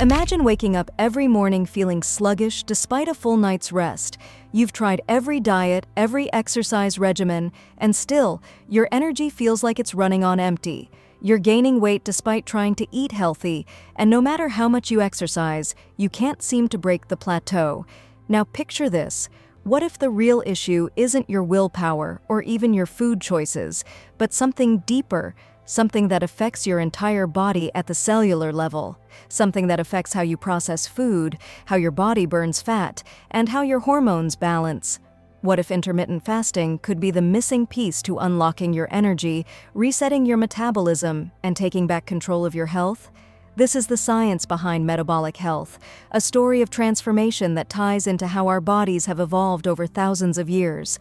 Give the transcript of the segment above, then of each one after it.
Imagine waking up every morning feeling sluggish despite a full night's rest. You've tried every diet, every exercise regimen, and still, your energy feels like it's running on empty. You're gaining weight despite trying to eat healthy, and no matter how much you exercise, you can't seem to break the plateau. Now picture this. What if the real issue isn't your willpower or even your food choices, but something deeper? Something that affects your entire body at the cellular level, something that affects how you process food, how your body burns fat, and how your hormones balance. What if intermittent fasting could be the missing piece to unlocking your energy, resetting your metabolism, and taking back control of your health? This is the science behind metabolic health, a story of transformation that ties into how our bodies have evolved over thousands of years.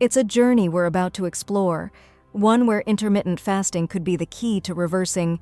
It's a journey we're about to explore, one where intermittent fasting could be the key to reversing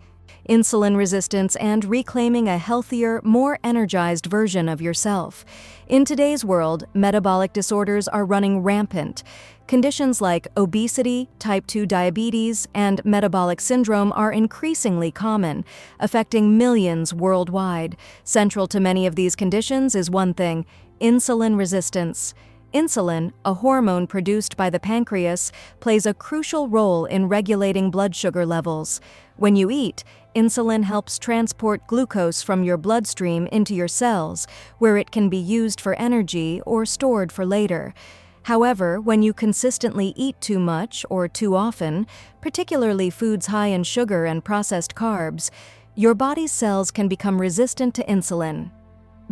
insulin resistance and reclaiming a healthier, more energized version of yourself. In today's world, metabolic disorders are running rampant. Conditions like obesity, type 2 diabetes, and metabolic syndrome are increasingly common, affecting millions worldwide. Central to many of these conditions is one thing: insulin resistance. Insulin, a hormone produced by the pancreas, plays a crucial role in regulating blood sugar levels. When you eat, insulin helps transport glucose from your bloodstream into your cells, where it can be used for energy or stored for later. However, when you consistently eat too much or too often, particularly foods high in sugar and processed carbs, your body's cells can become resistant to insulin.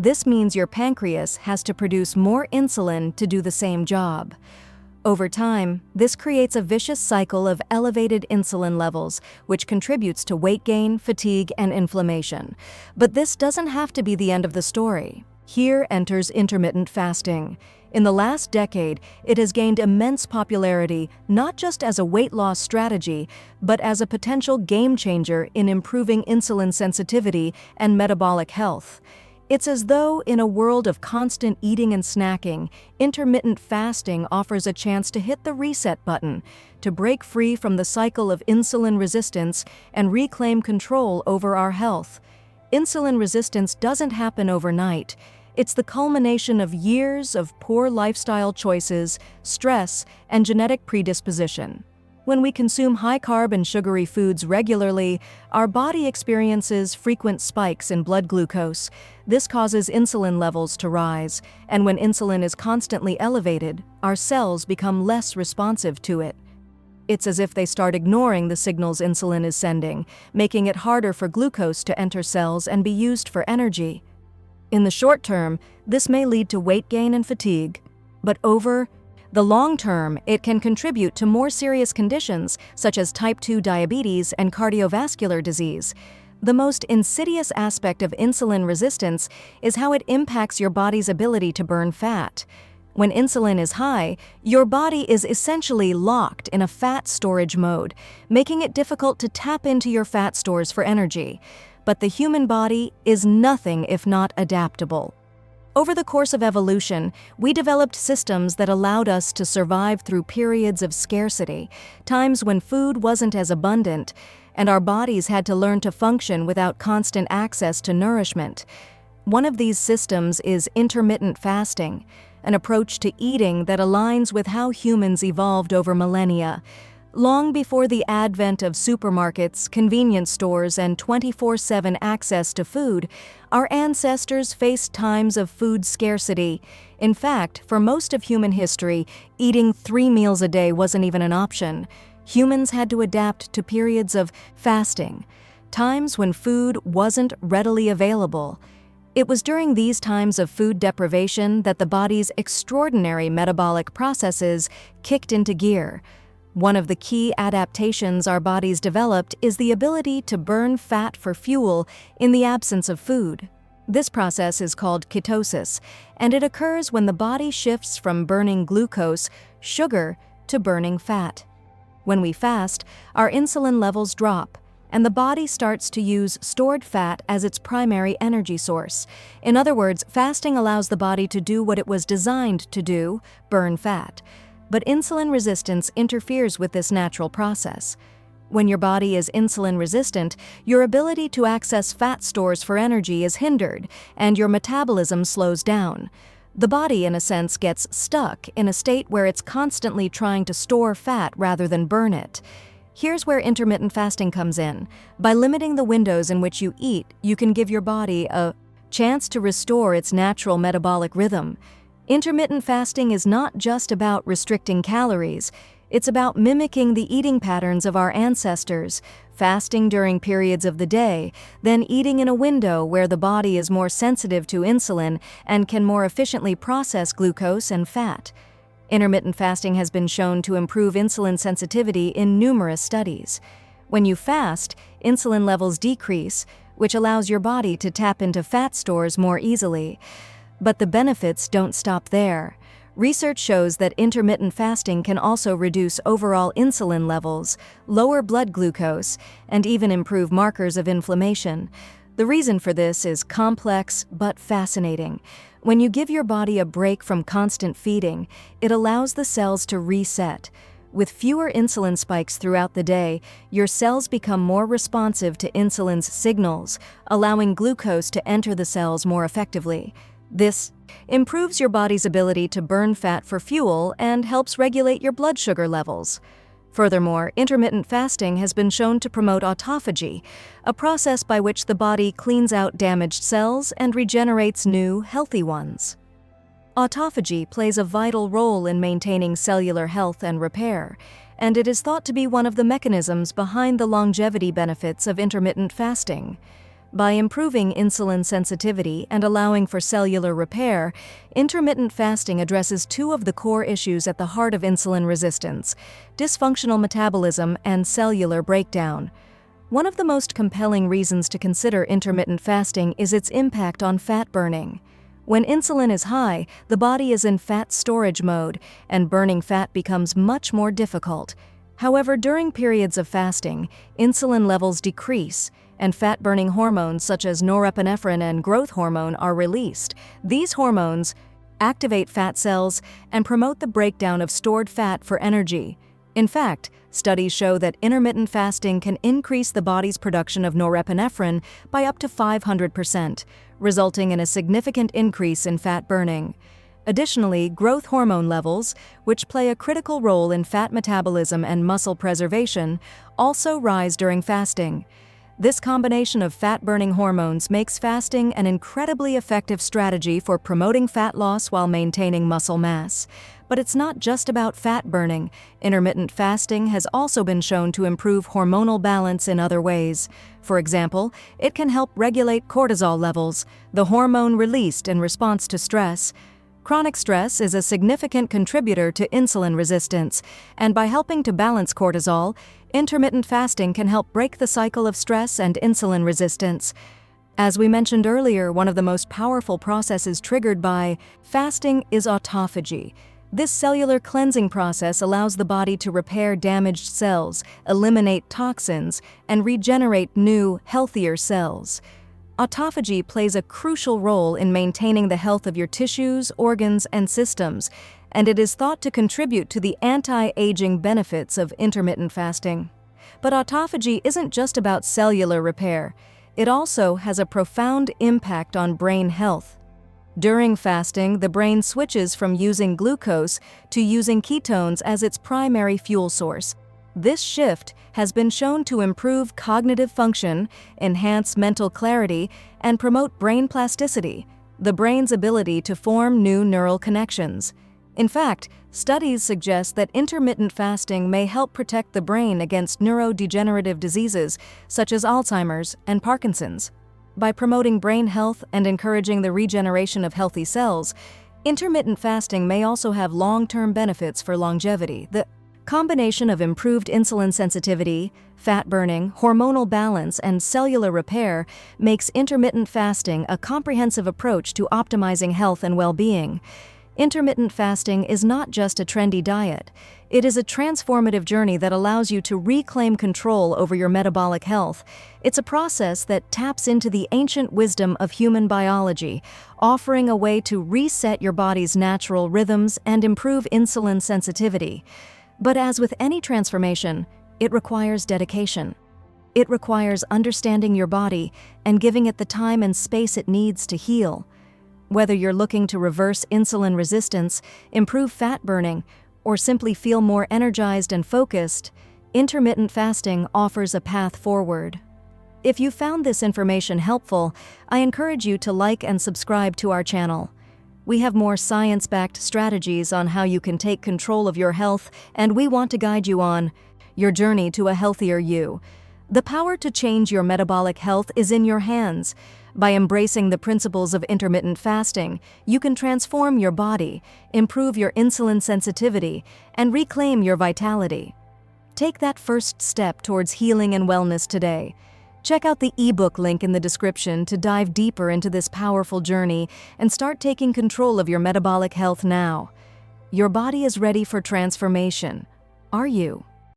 This means your pancreas has to produce more insulin to do the same job. Over time, this creates a vicious cycle of elevated insulin levels, which contributes to weight gain, fatigue, and inflammation. But this doesn't have to be the end of the story. Here enters intermittent fasting. In the last decade, it has gained immense popularity not just as a weight loss strategy, but as a potential game changer in improving insulin sensitivity and metabolic health. It's as though, in a world of constant eating and snacking, intermittent fasting offers a chance to hit the reset button, to break free from the cycle of insulin resistance and reclaim control over our health. Insulin resistance doesn't happen overnight. It's the culmination of years of poor lifestyle choices, stress, and genetic predisposition. When we consume high-carb and sugary foods regularly, our body experiences frequent spikes in blood glucose. This causes insulin levels to rise, and when insulin is constantly elevated, our cells become less responsive to it. It's as if they start ignoring the signals insulin is sending, making it harder for glucose to enter cells and be used for energy. In the short term, this may lead to weight gain and fatigue, but over the long term, it can contribute to more serious conditions such as type 2 diabetes and cardiovascular disease. The most insidious aspect of insulin resistance is how it impacts your body's ability to burn fat. When insulin is high, your body is essentially locked in a fat storage mode, making it difficult to tap into your fat stores for energy. But the human body is nothing if not adaptable. Over the course of evolution, we developed systems that allowed us to survive through periods of scarcity, times when food wasn't as abundant, and our bodies had to learn to function without constant access to nourishment. One of these systems is intermittent fasting, an approach to eating that aligns with how humans evolved over millennia. Long before the advent of supermarkets, convenience stores, and 24/7 access to food, our ancestors faced times of food scarcity. In fact, for most of human history, eating 3 meals a day wasn't even an option. Humans had to adapt to periods of fasting, times when food wasn't readily available. It was during these times of food deprivation that the body's extraordinary metabolic processes kicked into gear. One of the key adaptations our bodies developed is the ability to burn fat for fuel in the absence of food. This process is called ketosis, and it occurs when the body shifts from burning glucose, sugar, to burning fat. When we fast, our insulin levels drop, and the body starts to use stored fat as its primary energy source. In other words, fasting allows the body to do what it was designed to do, burn fat. But insulin resistance interferes with this natural process. When your body is insulin resistant, your ability to access fat stores for energy is hindered, and your metabolism slows down. The body, in a sense, gets stuck in a state where it's constantly trying to store fat rather than burn it. Here's where intermittent fasting comes in. By limiting the windows in which you eat, you can give your body a chance to restore its natural metabolic rhythm. Intermittent fasting is not just about restricting calories. It's about mimicking the eating patterns of our ancestors, fasting during periods of the day, then eating in a window where the body is more sensitive to insulin and can more efficiently process glucose and fat. Intermittent fasting has been shown to improve insulin sensitivity in numerous studies. When you fast, insulin levels decrease, which allows your body to tap into fat stores more easily. But the benefits don't stop there. Research shows that intermittent fasting can also reduce overall insulin levels, lower blood glucose, and even improve markers of inflammation. The reason for this is complex but fascinating. When you give your body a break from constant feeding, it allows the cells to reset. With fewer insulin spikes throughout the day, your cells become more responsive to insulin's signals, allowing glucose to enter the cells more effectively. This improves your body's ability to burn fat for fuel and helps regulate your blood sugar levels. Furthermore, intermittent fasting has been shown to promote autophagy, a process by which the body cleans out damaged cells and regenerates new, healthy ones. Autophagy plays a vital role in maintaining cellular health and repair, and it is thought to be one of the mechanisms behind the longevity benefits of intermittent fasting. By improving insulin sensitivity and allowing for cellular repair, intermittent fasting addresses two of the core issues at the heart of insulin resistance: dysfunctional metabolism and cellular breakdown. One of the most compelling reasons to consider intermittent fasting is its impact on fat burning. When insulin is high, the body is in fat storage mode, and burning fat becomes much more difficult. However, during periods of fasting, insulin levels decrease, and fat-burning hormones such as norepinephrine and growth hormone are released. These hormones activate fat cells and promote the breakdown of stored fat for energy. In fact, studies show that intermittent fasting can increase the body's production of norepinephrine by up to 500%, resulting in a significant increase in fat burning. Additionally, growth hormone levels, which play a critical role in fat metabolism and muscle preservation, also rise during fasting. This combination of fat-burning hormones makes fasting an incredibly effective strategy for promoting fat loss while maintaining muscle mass. But it's not just about fat burning. Intermittent fasting has also been shown to improve hormonal balance in other ways. For example, it can help regulate cortisol levels, the hormone released in response to stress. Chronic stress is a significant contributor to insulin resistance, and by helping to balance cortisol, intermittent fasting can help break the cycle of stress and insulin resistance. As we mentioned earlier, one of the most powerful processes triggered by fasting is autophagy. This cellular cleansing process allows the body to repair damaged cells, eliminate toxins, and regenerate new, healthier cells. Autophagy plays a crucial role in maintaining the health of your tissues, organs, and systems, and it is thought to contribute to the anti-aging benefits of intermittent fasting. But autophagy isn't just about cellular repair. It also has a profound impact on brain health. During fasting, the brain switches from using glucose to using ketones as its primary fuel source. This shift has been shown to improve cognitive function, enhance mental clarity, and promote brain plasticity, the brain's ability to form new neural connections. In fact, studies suggest that intermittent fasting may help protect the brain against neurodegenerative diseases such as Alzheimer's and Parkinson's. By promoting brain health and encouraging the regeneration of healthy cells, intermittent fasting may also have long-term benefits for longevity. The combination of improved insulin sensitivity, fat burning, hormonal balance, and cellular repair makes intermittent fasting a comprehensive approach to optimizing health and well-being. Intermittent fasting is not just a trendy diet. It is a transformative journey that allows you to reclaim control over your metabolic health. It's a process that taps into the ancient wisdom of human biology, offering a way to reset your body's natural rhythms and improve insulin sensitivity. But as with any transformation, It requires dedication. It requires understanding your body and giving it the time and space it needs to heal. Whether you're looking to reverse insulin resistance, improve fat burning, or simply feel more energized and focused, intermittent fasting offers a path forward. If you found this information helpful, I encourage you to like and subscribe to our channel. We have more science-backed strategies on how you can take control of your health, and we want to guide you on your journey to a healthier you. The power to change your metabolic health is in your hands. By embracing the principles of intermittent fasting, you can transform your body, improve your insulin sensitivity, and reclaim your vitality. Take that first step towards healing and wellness today. Check out the ebook link in the description to dive deeper into this powerful journey and start taking control of your metabolic health now. Your body is ready for transformation. Are you?